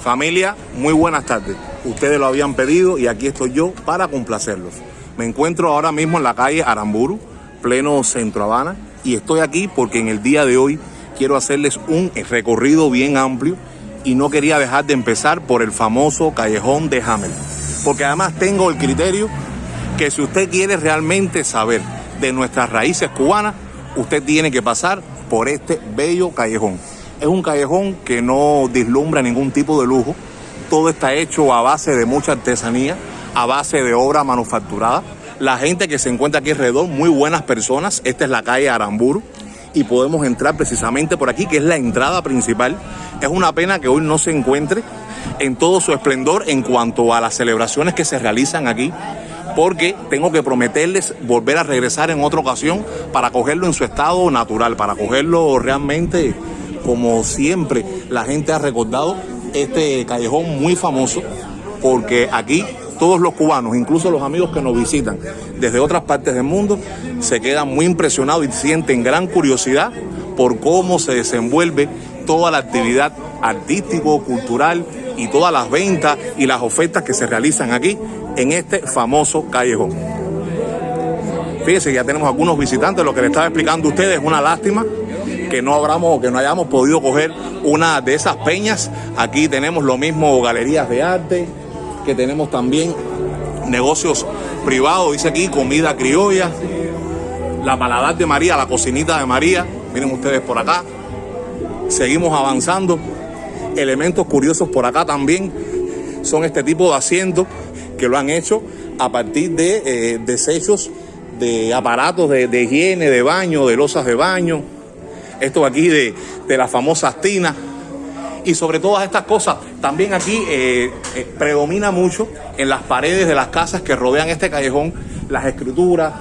Familia, muy buenas tardes. Ustedes lo habían pedido y aquí estoy yo para complacerlos. Me encuentro ahora mismo en la calle Aramburu, pleno Centro Habana, y estoy aquí porque en el día de hoy quiero hacerles un recorrido bien amplio y no quería dejar de empezar por el famoso Callejón de Hamel, porque además tengo el criterio que si usted quiere realmente saber de nuestras raíces cubanas, usted tiene que pasar por este bello callejón. Es un callejón que no vislumbra ningún tipo de lujo. Todo está hecho a base de mucha artesanía, a base de obra manufacturada. La gente que se encuentra aquí alrededor, muy buenas personas. Esta es la calle Aramburu y podemos entrar precisamente por aquí, que es la entrada principal. Es una pena que hoy no se encuentre en todo su esplendor en cuanto a las celebraciones que se realizan aquí, porque tengo que prometerles volver a regresar en otra ocasión para cogerlo en su estado natural, para cogerlo realmente como siempre la gente ha recordado este callejón muy famoso, porque aquí todos los cubanos, incluso los amigos que nos visitan desde otras partes del mundo, se quedan muy impresionados y sienten gran curiosidad por cómo se desenvuelve toda la actividad artístico, cultural y todas las ventas y las ofertas que se realizan aquí en este famoso callejón. Fíjense, ya tenemos algunos visitantes. Lo que les estaba explicando a ustedes es una lástima que no hayamos podido coger una de esas peñas. Aquí tenemos lo mismo, galerías de arte, que tenemos también negocios privados, dice aquí, comida criolla, la paladar de María, la cocinita de María. Miren ustedes por acá. Seguimos avanzando. Elementos curiosos por acá también son este tipo de asientos que lo han hecho a partir de desechos de aparatos de higiene, de baño, de losas de baño. Esto aquí de las famosas tinas. Y sobre todas estas cosas, también aquí predomina mucho en las paredes de las casas que rodean este callejón las escrituras,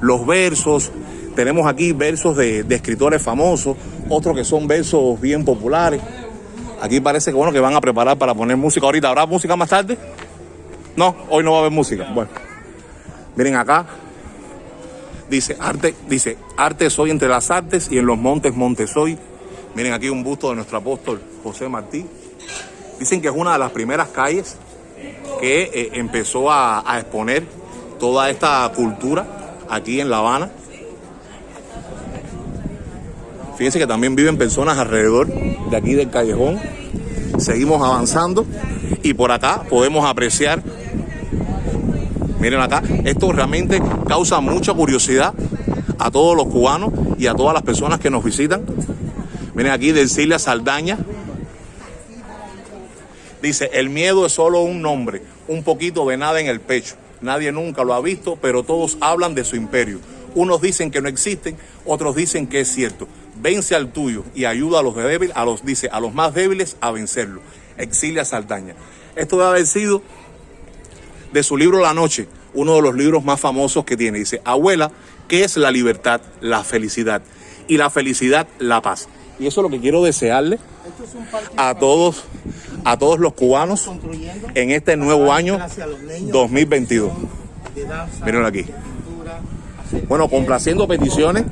los versos. Tenemos aquí versos de escritores famosos, otros que son versos bien populares. Aquí parece que que van a preparar para poner música ahorita. ¿Habrá música más tarde? No, hoy no va a haber música. Bueno, miren acá. Dice, arte soy entre las artes y en los montes, monte soy. Miren aquí un busto de nuestro apóstol José Martí. Dicen que es una de las primeras calles que empezó a exponer toda esta cultura aquí en La Habana. Fíjense que también viven personas alrededor de aquí del callejón. Seguimos avanzando y por acá podemos apreciar. Miren acá, esto realmente causa mucha curiosidad a todos los cubanos y a todas las personas que nos visitan. Miren aquí de Ercilia Saldaña. Dice, el miedo es solo un nombre, un poquito de nada en el pecho. Nadie nunca lo ha visto, pero todos hablan de su imperio. Unos dicen que no existen, otros dicen que es cierto. Vence al tuyo y ayuda a los débiles, a los más débiles a vencerlo. Ercilia Saldaña. Esto debe haber sido de su libro La Noche, uno de los libros más famosos que tiene. Dice, abuela, ¿qué es la libertad? La felicidad. Y la felicidad, la paz. Y eso es lo que quiero desearle a todos los cubanos en este nuevo año 2022. Mírenlo aquí. Bueno, complaciendo peticiones,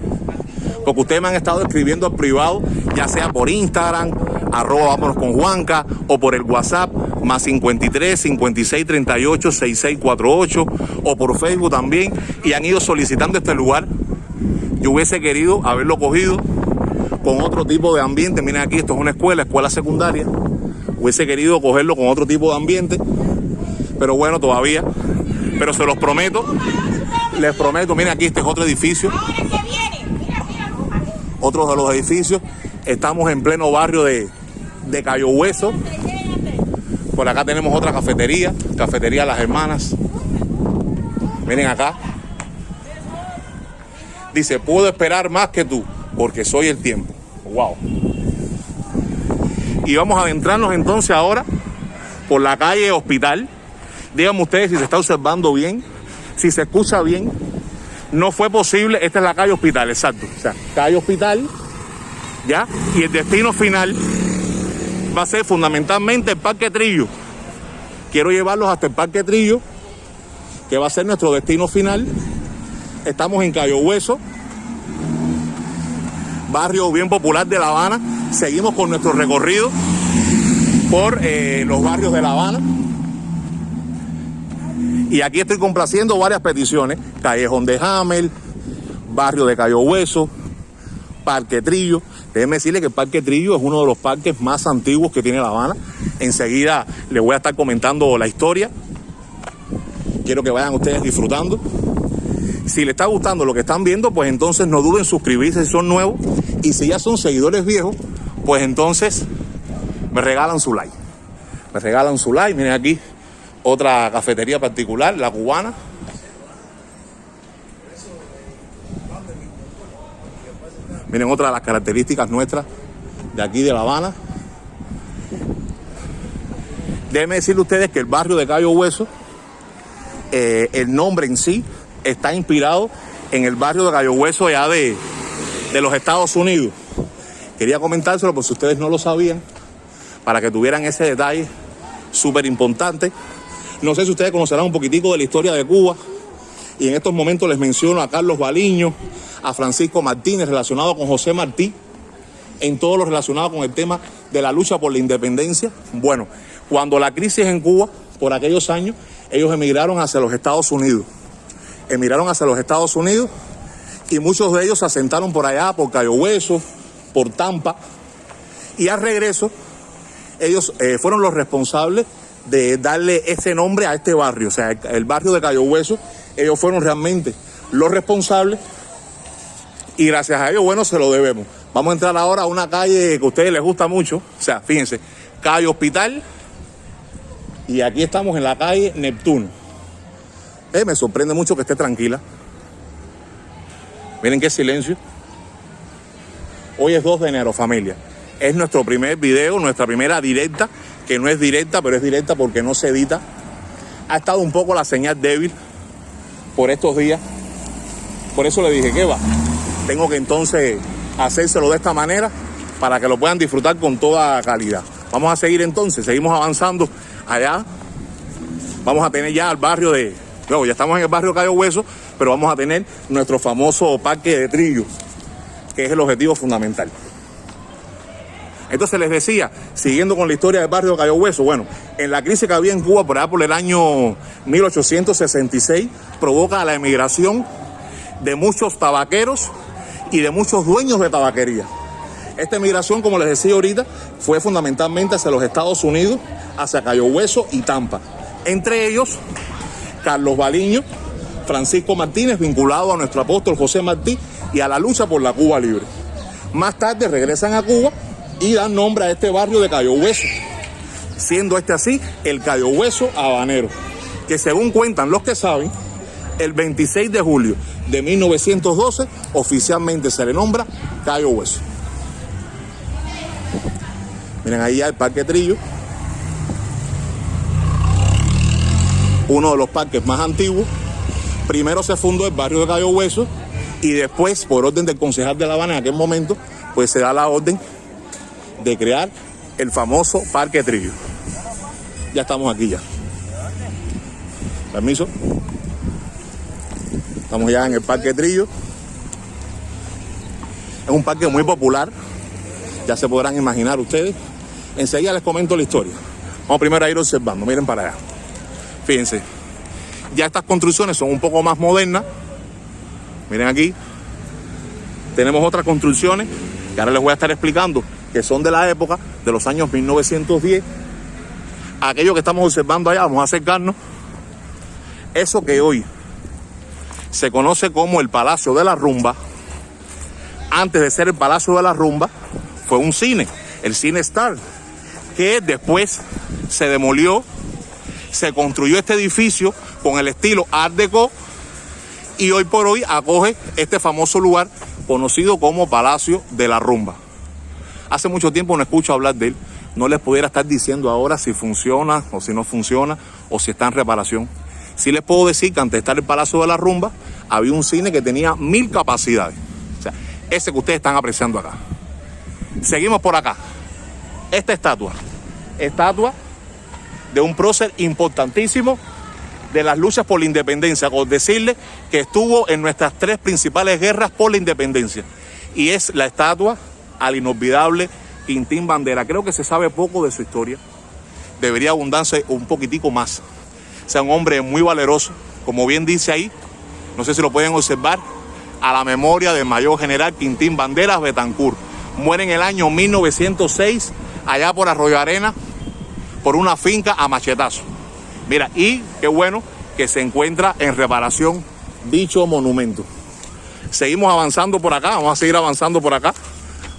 porque ustedes me han estado escribiendo al privado, ya sea por Instagram, @vámonos con Juanca, o por el WhatsApp, más 53 56 38 6648, o por Facebook también, y han ido solicitando este lugar. Yo hubiese querido haberlo cogido con otro tipo de ambiente. Miren aquí, esto es una escuela secundaria. Hubiese querido cogerlo con otro tipo de ambiente, pero bueno, todavía. Pero se los prometo, les prometo. Miren aquí, este es otro edificio. Otro de los edificios. Estamos en pleno barrio de Cayo Hueso. Por acá tenemos otra cafetería Las Hermanas. Miren acá. Dice, puedo esperar más que tú, porque soy el tiempo. Wow. Y vamos a adentrarnos entonces ahora por la calle Hospital. Díganme ustedes si se está observando bien, si se escucha bien. No fue posible, esta es la calle Hospital, exacto. O sea, calle Hospital, ¿ya? Y el destino final va a ser fundamentalmente el Parque Trillo. Quiero llevarlos hasta el Parque Trillo, que va a ser nuestro destino final. Estamos en Cayo Hueso, barrio bien popular de La Habana. Seguimos con nuestro recorrido por los barrios de La Habana. Y aquí estoy complaciendo varias peticiones: Callejón de Hamel, barrio de Cayo Hueso, Parque Trillo. Déjenme decirle que el Parque Trillo es uno de los parques más antiguos que tiene La Habana. Enseguida les voy a estar comentando la historia. Quiero que vayan ustedes disfrutando. Si les está gustando lo que están viendo, pues entonces no duden en suscribirse si son nuevos. Y si ya son seguidores viejos, pues entonces me regalan su like. Me regalan su like. Miren aquí otra cafetería particular, La Cubana. Miren otra de las características nuestras de aquí de La Habana. Déjenme decirle a ustedes que el barrio de Cayo Hueso, el nombre en sí, está inspirado en el barrio de Cayo Hueso ya de los Estados Unidos. Quería comentárselo por si ustedes no lo sabían, para que tuvieran ese detalle súper importante. No sé si ustedes conocerán un poquitico de la historia de Cuba, y en estos momentos les menciono a Carlos Baliño, a Francisco Martínez, relacionado con José Martí, en todo lo relacionado con el tema de la lucha por la independencia. Bueno, cuando la crisis en Cuba, por aquellos años, ellos emigraron hacia los Estados Unidos. Y muchos de ellos se asentaron por allá, por Cayo Hueso, por Tampa. Y al regreso, ellos fueron los responsables de darle ese nombre a este barrio. O sea, el barrio de Cayo Hueso, ellos fueron realmente los responsables. Y gracias a ellos, bueno, se lo debemos. Vamos a entrar ahora a una calle que a ustedes les gusta mucho. O sea, fíjense, calle Hospital. Y aquí estamos en la calle Neptuno. Me sorprende mucho que esté tranquila. Miren qué silencio. Hoy es 2 de enero, familia. Es nuestro primer video, nuestra primera directa, que no es directa, pero es directa porque no se edita. Ha estado un poco la señal débil por estos días. Por eso le dije, ¿qué va? Tengo que entonces hacérselo de esta manera para que lo puedan disfrutar con toda calidad. Vamos a seguir entonces, seguimos avanzando allá. Vamos a tener ya el barrio de... Luego, ya estamos en el barrio de Cayo Hueso, pero vamos a tener nuestro famoso Parque de Trillo, que es el objetivo fundamental. Entonces les decía, siguiendo con la historia del barrio de Cayo Hueso, bueno, en la crisis que había en Cuba por allá por el año 1866, provoca la emigración de muchos tabaqueros y de muchos dueños de tabaquería. Esta emigración, como les decía ahorita, fue fundamentalmente hacia los Estados Unidos, hacia Cayo Hueso y Tampa. Entre ellos, Carlos Baliño, Francisco Martínez, vinculado a nuestro apóstol José Martí y a la lucha por la Cuba libre. Más tarde regresan a Cuba y dan nombre a este barrio de Cayo Hueso, siendo este así el Cayo Hueso habanero, que según cuentan los que saben, el 26 de julio de 1912 oficialmente se le nombra Cayo Hueso. Miren ahí ya el Parque Trillo, uno de los parques más antiguos. Primero se fundó el barrio de Cayo Hueso y después, por orden del concejal de La Habana en aquel momento, pues se da la orden de crear el famoso Parque Trillo. Ya estamos aquí ya. Permiso. Estamos ya en el Parque Trillo. Es un parque muy popular, ya se podrán imaginar ustedes. Enseguida les comento la historia. Vamos primero a ir observando, miren para allá. Fíjense, ya estas construcciones son un poco más modernas. Miren aquí, tenemos otras construcciones que ahora les voy a estar explicando, que son de la época de los años 1910. Aquello que estamos observando allá, vamos a acercarnos. Eso que hoy se conoce como el Palacio de la Rumba, antes de ser el Palacio de la Rumba, fue un cine, el Cine Star, que después se demolió, se construyó este edificio con el estilo Art Deco y hoy por hoy acoge este famoso lugar conocido como Palacio de la Rumba. Hace mucho tiempo no escucho hablar de él, no les pudiera estar diciendo ahora si funciona o si no funciona o si está en reparación. Sí les puedo decir que antes de estar el Palacio de la Rumba había un cine que tenía 1000 capacidades, o sea, ese que ustedes están apreciando acá. Seguimos por acá. Esta estatua de un prócer importantísimo de las luchas por la independencia, con decirle que estuvo en nuestras 3 principales guerras por la independencia, y es la estatua al inolvidable Quintín Bandera. Creo que se sabe poco de su historia, debería abundarse un poquitico más. Sea un hombre muy valeroso, como bien dice ahí, no sé si lo pueden observar, a la memoria del mayor general Quintín Banderas Betancur. Muere en el año 1906, allá por Arroyo Arena, por una finca a machetazo. Mira, y qué bueno que se encuentra en reparación dicho monumento. Seguimos avanzando por acá, vamos a seguir avanzando por acá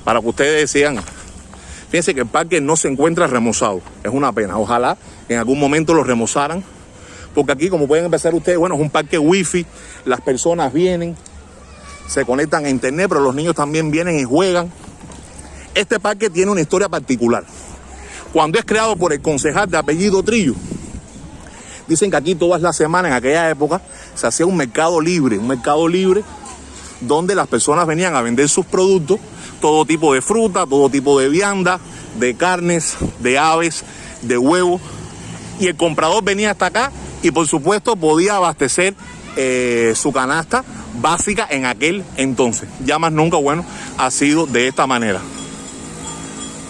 para que ustedes sigan. Fíjense que el parque no se encuentra remozado, es una pena. Ojalá en algún momento lo remozaran, porque aquí, como pueden empezar ustedes, bueno, es un parque wifi, las personas vienen, se conectan a internet, pero los niños también vienen y juegan. Este parque tiene una historia particular. Cuando es creado por el concejal de apellido Trillo, dicen que aquí todas las semanas, en aquella época, se hacía un mercado libre donde las personas venían a vender sus productos, todo tipo de fruta, todo tipo de vianda, de carnes, de aves, de huevos, y el comprador venía hasta acá y por supuesto podía abastecer su canasta básica en aquel entonces. Ya más nunca, bueno, ha sido de esta manera.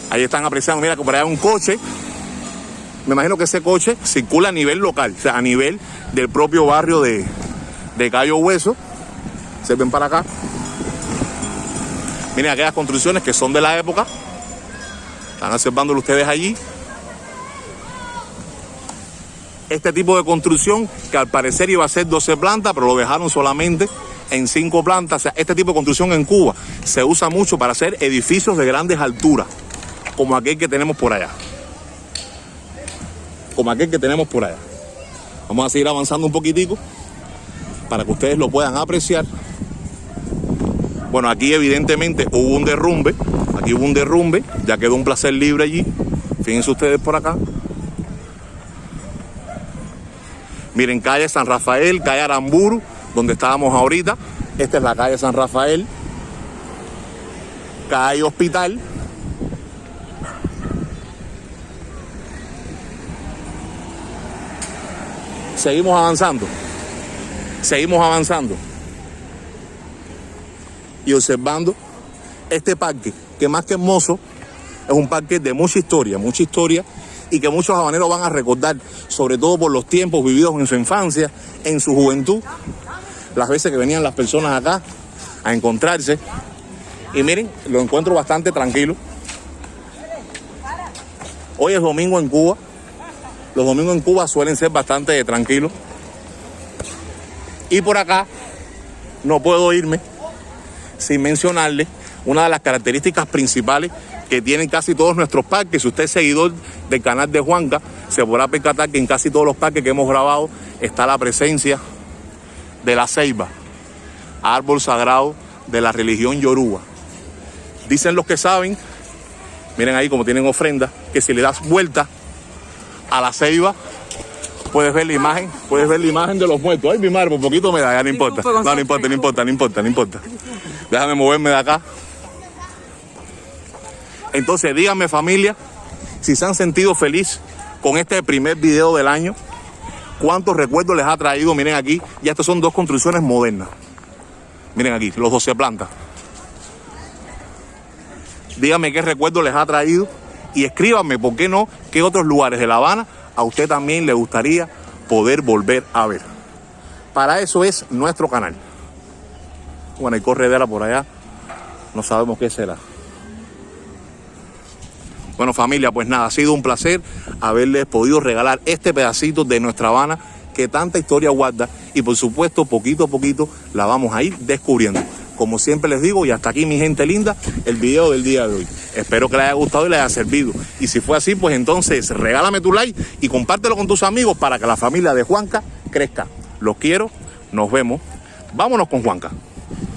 Ahí están apreciando, mira que por allá hay un coche. Me imagino que ese coche circula a nivel local, o sea, a nivel del propio barrio de Cayo Hueso. Se ven para acá. Miren aquellas construcciones que son de la época. Están observándolo ustedes allí. Este tipo de construcción que al parecer iba a ser 12 plantas, pero lo dejaron solamente en 5 plantas. O sea, este tipo de construcción en Cuba se usa mucho para hacer edificios de grandes alturas, como aquel que tenemos por allá. Vamos a seguir avanzando un poquitico para que ustedes lo puedan apreciar. Bueno, aquí evidentemente hubo un derrumbe. Ya quedó un placer libre allí. Fíjense ustedes por acá. Miren, calle San Rafael, calle Aramburu, donde estábamos ahorita. Esta es la calle San Rafael. Calle Hospital. Seguimos avanzando y observando este parque, que más que hermoso, es un parque de mucha historia y que muchos habaneros van a recordar, sobre todo por los tiempos vividos en su infancia, en su juventud, las veces que venían las personas acá a encontrarse. Y miren, lo encuentro bastante tranquilo. Hoy es domingo en Cuba. Los domingos en Cuba suelen ser bastante tranquilos. Y por acá no puedo irme sin mencionarles una de las características principales que tienen casi todos nuestros parques. Si usted es seguidor del canal de Juanca, se podrá percatar que en casi todos los parques que hemos grabado está la presencia de la ceiba, árbol sagrado de la religión yoruba. Dicen los que saben, miren ahí como tienen ofrenda, que si le das vuelta a la ceiba, puedes ver la imagen de los muertos. Ay, mi madre, por poquito me da, ya no importa. No importa. Déjame moverme de acá. Entonces, díganme, familia, si se han sentido feliz con este primer video del año. ¿Cuántos recuerdos les ha traído? Miren aquí, ya estas son 2 construcciones modernas. Miren aquí, los 12 plantas. Díganme qué recuerdos les ha traído. Y escríbanme, ¿por qué no? ¿Qué otros lugares de La Habana a usted también le gustaría poder volver a ver? Para eso es nuestro canal. Bueno, hay corredera por allá. No sabemos qué será. Bueno, familia, pues nada, ha sido un placer haberles podido regalar este pedacito de nuestra Habana que tanta historia guarda. Y por supuesto, poquito a poquito la vamos a ir descubriendo. Como siempre les digo, y hasta aquí mi gente linda, el video del día de hoy. Espero que les haya gustado y les haya servido. Y si fue así, pues entonces regálame tu like y compártelo con tus amigos para que la familia de Juanca crezca. Los quiero, nos vemos. Vámonos con Juanca.